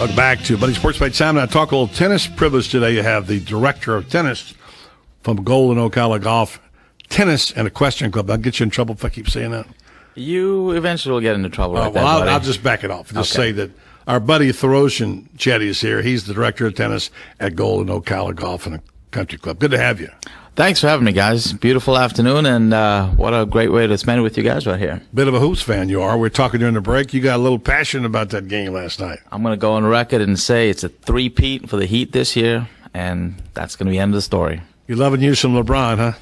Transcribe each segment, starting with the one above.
Welcome back to Buddy Sports Page. Simon and I talk a little tennis. Privileged today to have the director of tennis from Golden Ocala Golf Tennis and Equestrian Club. I'll get you in trouble if I keep saying that. You eventually will get into trouble. I'll just back it off. Just say that our buddy Thiroshan Chetty is here. He's the director of tennis at Golden Ocala Golf and Country Club. Good to have you. Thanks for having me, guys. Beautiful afternoon, and what a great way to spend it with you guys right here. Bit of a hoops fan you are. We're talking during the break. You got a little passion about that game last night. I'm going to go on record and say it's a three-peat for the Heat this year, and that's going to be the end of the story. You're loving you some LeBron, huh?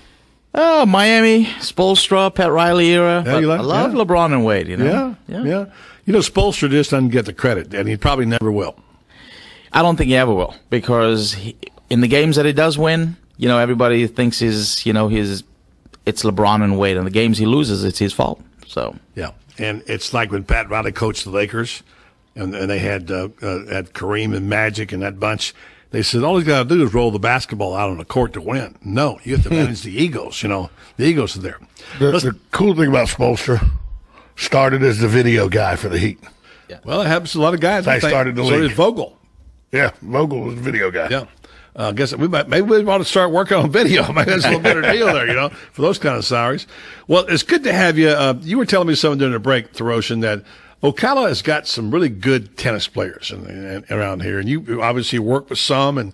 Oh, Miami, Spoelstra, Pat Riley era. Yeah, I love LeBron and Wade, you know? Yeah. You know, Spoelstra just doesn't get the credit, and he probably never will. I don't think he ever will, because in the games that he does win, you know, everybody thinks it's LeBron and Wade. And the games he loses, it's his fault. So yeah, and it's like when Pat Riley coached the Lakers, and they had Kareem and Magic and that bunch. They said all he's got to do is roll the basketball out on the court to win. No, you have to manage the egos. You know, the egos are there. The cool thing about Spoelstra, started as the video guy for the Heat. Yeah. Well, it happens to a lot of guys. I started the league. So did Vogel. Yeah, Vogel was the video guy. Yeah. I guess maybe we want to start working on video. Maybe that's a little better deal there, you know, for those kind of salaries. Well, it's good to have you. You were telling me something during the break, Thiroshan, that Ocala has got some really good tennis players around here, and you obviously work with some, and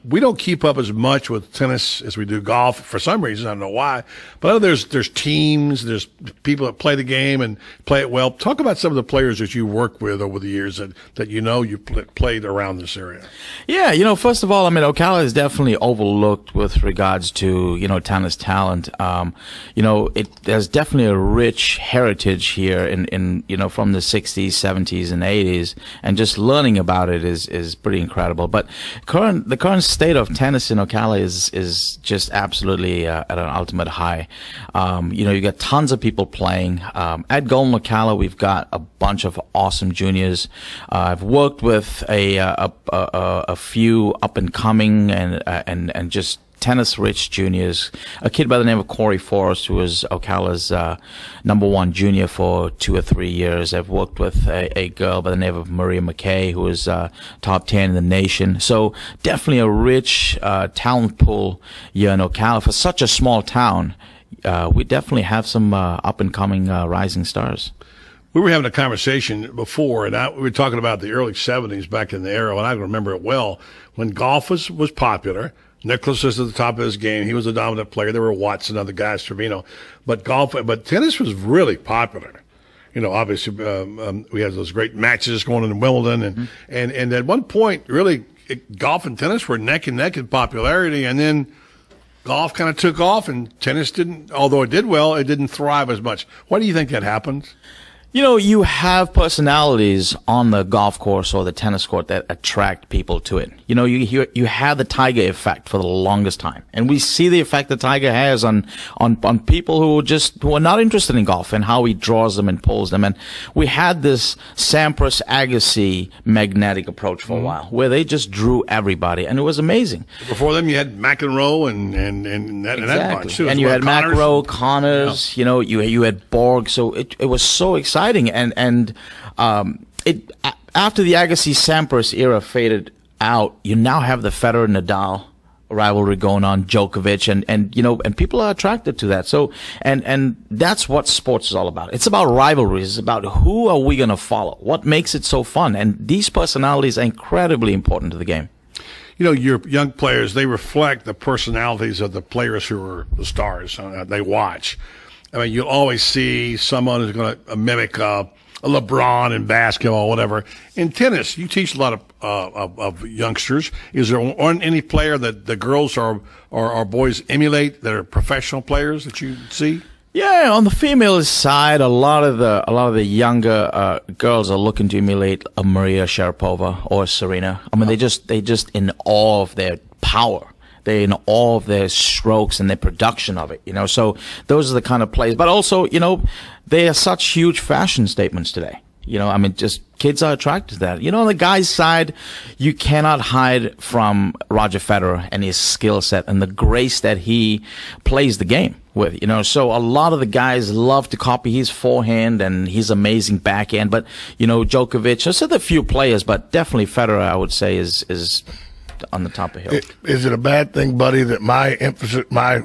we don't keep up as much with tennis as we do golf for some reason. I don't know why, but I know there's teams, there's people that play the game and play it well. Talk about some of the players that you work with over the years that you know you played around this area. Yeah, you know, first of all, I mean, Ocala is definitely overlooked with regards to, you know, tennis talent. You know, there's definitely a rich heritage here in you know, from the 60s, 70s, and 80s, and just learning about it is pretty incredible. But the current state of tennis in Ocala is just absolutely at an ultimate high. You know, you got tons of people playing. At Golden Ocala, we've got a bunch of awesome juniors. I've worked with a few up and coming and just tennis-rich juniors. A kid by the name of Corey Forrest, who was Ocala's #1 junior for 2 or 3 years. I've worked with a girl by the name of Maria McKay, who was top 10 in the nation. So definitely a rich talent pool here in Ocala. For such a small town, we definitely have some up-and-coming rising stars. We were having a conversation before, and we were talking about the early 70s back in the era, and I remember it well, when golf was popular. Nicklaus was at the top of his game. He was a dominant player. There were Watson, other guys, Trevino. But tennis was really popular. You know, obviously, we had those great matches going on in Wimbledon. And at one point, really, golf and tennis were neck and neck in popularity. And then golf kind of took off, and tennis didn't, although it did well, it didn't thrive as much. Why do you think that happened? You know, you have personalities on the golf course or the tennis court that attract people to it. You know, you have the Tiger effect for the longest time. And we see the effect that Tiger has on people who are not interested in golf and how he draws them and pulls them. And we had this Sampras Agassi magnetic approach for a while, where they just drew everybody, and it was amazing. Before them, you had McEnroe and that bunch too. And you had McEnroe, Connors, you know, you had Borg. So it was so exciting. And after the Agassi-Sampras era faded out, you now have the Federer-Nadal rivalry going on, Djokovic, and you know, and people are attracted to that. So, and that's what sports is all about. It's about rivalries. It's about who are we going to follow? What makes it so fun? And these personalities are incredibly important to the game. You know, your young players, they reflect the personalities of the players who are the stars they watch. I mean, you'll always see someone who's going to mimic a LeBron in basketball, whatever. In tennis, you teach a lot of youngsters. Is there any player that the girls or boys emulate that are professional players that you see? Yeah, on the female side, a lot of the younger girls are looking to emulate a Maria Sharapova or Serena. I mean, they just in awe of their power. They're in all of their strokes and their production of it, you know. So those are the kind of plays. But also, you know, they are such huge fashion statements today. You know, I mean, just kids are attracted to that. You know, on the guy's side, you cannot hide from Roger Federer and his skill set and the grace that he plays the game with. You know, so a lot of the guys love to copy his forehand and his amazing backhand. But, you know, Djokovic, just a few players, but definitely Federer, I would say, is on the top of the hill. Is it a bad thing, buddy, that my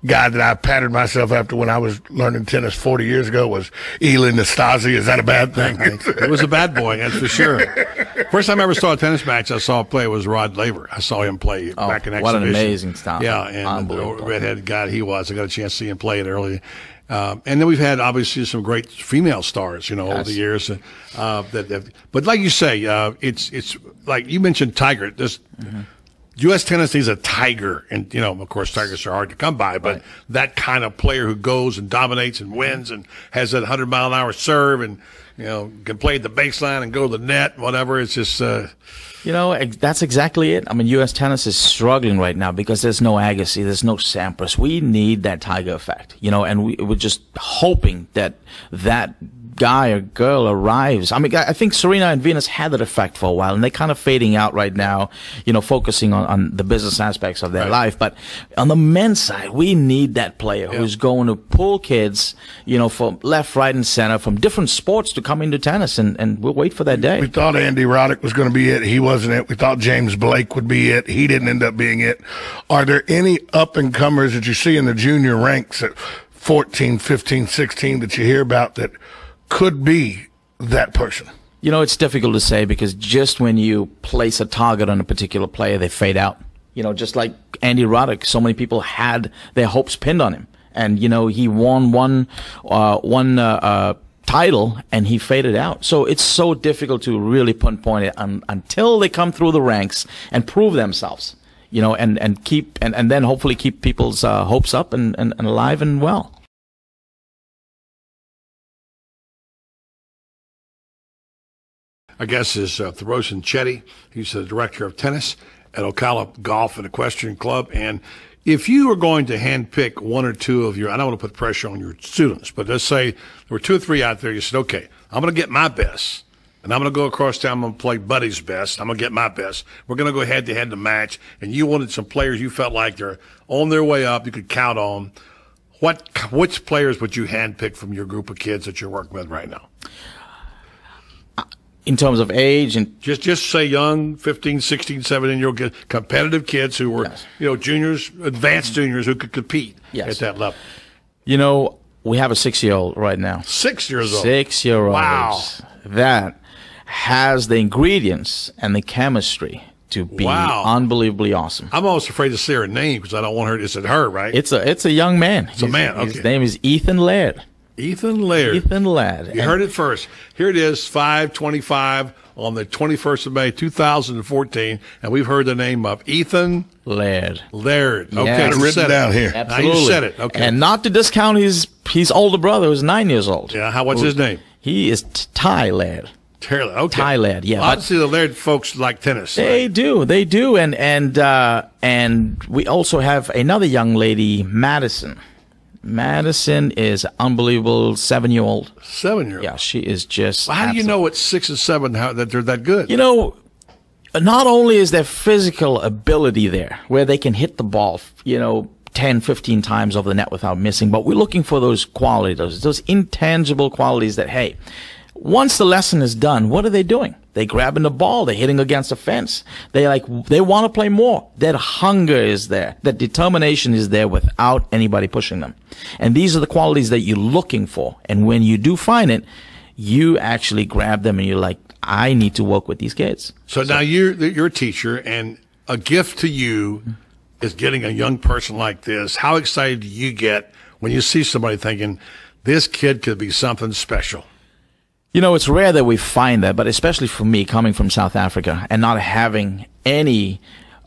guy that I patterned myself after when I was learning tennis 40 years ago was Eli Nastasi? Is that a bad thing? It was a bad boy, that's for sure. First time I ever saw a tennis match I saw play was Rod Laver. I saw him play back in Exhibition. What an amazing style. Yeah, and the redheaded guy he was. I got a chance to see him play it early. And then we've had obviously some great female stars, you know, over the years. But like you say, it's like you mentioned Tiger. This U.S. tennis needs a tiger, and you know, of course, tigers are hard to come by. But that kind of player who goes and dominates and wins and has that 100-mile-an-hour serve, and you know, can play at the baseline and go to the net, whatever. It's just. You know, that's exactly it. I mean, U.S. tennis is struggling right now because there's no Agassi, there's no Sampras. We need that Tiger effect, you know, and we're just hoping that guy or girl arrives. I mean, I think Serena and Venus had that effect for a while, and they're kind of fading out right now, you know, focusing on the business aspects of their life. But on the men's side, we need that player who's going to pull kids, you know, from left, right, and center from different sports to come into tennis, and we'll wait for that day. We thought Andy Roddick was going to be it. He wasn't it. We thought James Blake would be it. He didn't end up being it. Are there any up-and-comers that you see in the junior ranks at 14, 15, 16 that you hear about that could be that person? You know, it's difficult to say because just when you place a target on a particular player, they fade out. You know, just like Andy Roddick, so many people had their hopes pinned on him. And, you know, he won one title and he faded out. So it's so difficult to really pinpoint it until they come through the ranks and prove themselves, you know, and then hopefully keep people's hopes up and alive and well. Our guest is Thiroshan Chetty. He's the director of tennis at Ocala Golf and Equestrian Club. And if you were going to handpick one or two of your, I don't want to put pressure on your students, but let's say there were 2 or 3 out there, you said, okay, I'm going to get my best. And I'm going to go across town, I'm going to play Buddy's best. I'm going to get my best. We're going to go head-to-head to match. And you wanted some players you felt like they're on their way up, you could count on. Which players would you handpick from your group of kids that you're working with right now? In terms of age and just say young 15, 16, 17-year-old competitive kids who were, you know, juniors, advanced juniors who could compete at that level. You know, we have a 6-year-old right now. 6 years old. 6-year-old. Wow. That has the ingredients and the chemistry to be unbelievably awesome. I'm almost afraid to say her name because I don't want her to say her, right? It's a young man. It's a man. Okay. His name is Ethan Laird. Ethan Laird. Ethan Laird. You heard it first. Here it is, 5/25 on the 21st of May, 2014, and we've heard the name of Ethan Laird. Laird. Okay, got it written down here. Absolutely. Now you said it. Okay. And not to discount his older brother, who's 9 years old. Yeah. What's his name? He is Ty Laird. Okay. Ty Laird. Yeah. Obviously, the Laird folks like tennis. They do. They do. And we also have another young lady, Madison. Madison is unbelievable 7-year-old. 7-year-old. Yeah, she is just. Well, how do you know at 6 and 7 that they're that good? You know, not only is there physical ability there, where they can hit the ball, you know, 10, 15 times over the net without missing, but we're looking for those qualities, those intangible qualities that, hey, once the lesson is done, what are they doing? They're grabbing the ball. They're hitting against the fence. They want to play more. That hunger is there. That determination is there without anybody pushing them. And these are the qualities that you're looking for. And when you do find it, you actually grab them and you're like, I need to work with these kids. So now you're a teacher, and a gift to you is getting a young person like this. How excited do you get when you see somebody thinking, this kid could be something special? You know, it's rare that we find that, but especially for me, coming from South Africa and not having any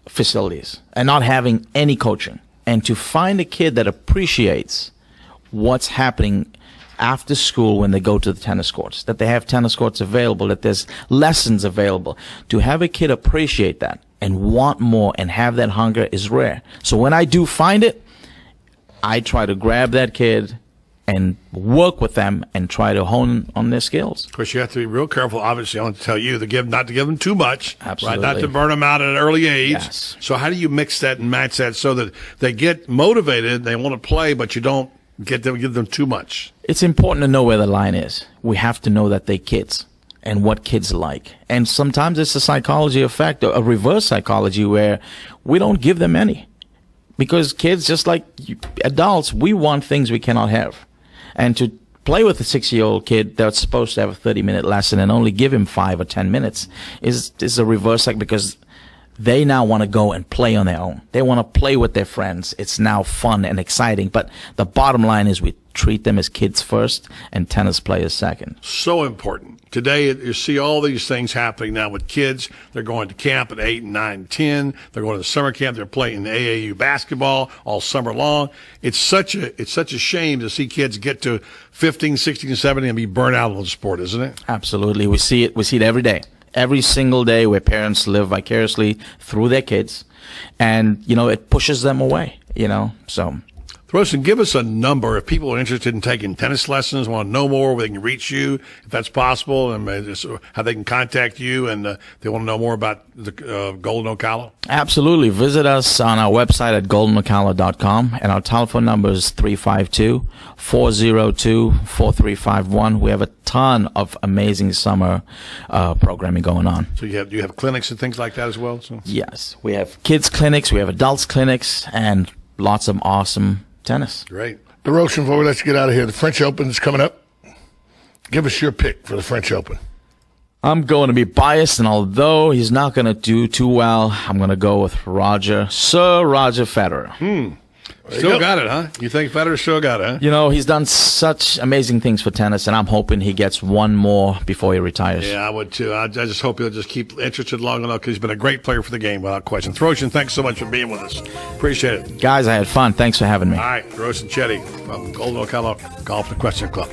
facilities and not having any coaching, and to find a kid that appreciates what's happening after school when they go to the tennis courts, that they have tennis courts available, that there's lessons available, to have a kid appreciate that and want more and have that hunger is rare. So when I do find it, I try to grab that kid and work with them and try to hone on their skills. Of course, you have to be real careful. Obviously, I want to tell you not to give them too much. Absolutely. Right? Not to burn them out at an early age. Yes. So how do you mix that and match that so that they get motivated, they want to play, but you don't give them too much? It's important to know where the line is. We have to know that they're kids and what kids like. And sometimes it's a psychology effect, a reverse psychology, where we don't give them any. Because kids, just like adults, we want things we cannot have. And to play with a 6-year-old kid that's supposed to have a 30-minute lesson and only give him 5 or 10 minutes is a reverse cycle, because they now want to go and play on their own. They want to play with their friends. It's now fun and exciting. But the bottom line is we treat them as kids first and tennis players second. So important. Today, you see all these things happening now with kids. They're going to camp at 8, 9, 10. They're going to summer camp. They're playing AAU basketball all summer long. It's such a shame to see kids get to 15, 16, 17 and be burnt out on the sport, isn't it? Absolutely. We see it every day. Every single day, where parents live vicariously through their kids, and it pushes them away. So. Thiroshan, give us a number if people are interested in taking tennis lessons, want to know more, where they can reach you, if that's possible, and how they can contact you, and they want to know more about the Golden Ocala. Absolutely. Visit us on our website at goldenocala.com, and our telephone number is 352-402-4351. We have a ton of amazing summer programming going on. So you have clinics and things like that as well? So. Yes. We have kids clinics, we have adults clinics, and lots of awesome tennis. Great. Thiroshan, before we let you get out of here, the French Open is coming up. Give us your pick for the French Open. I'm going to be biased, and although he's not going to do too well, I'm going to go with Sir Roger Federer. Still got it, huh? You think Federer still got it, huh? He's done such amazing things for tennis, and I'm hoping he gets one more before he retires. Yeah, I would too. I just hope he'll just keep interested long enough, because he's been a great player for the game, without question. Thiroshan, thanks so much for being with us. Appreciate it. Guys, I had fun. Thanks for having me. All right, Thiroshan Chetty from Golden Ocala Golf and Equestrian Club.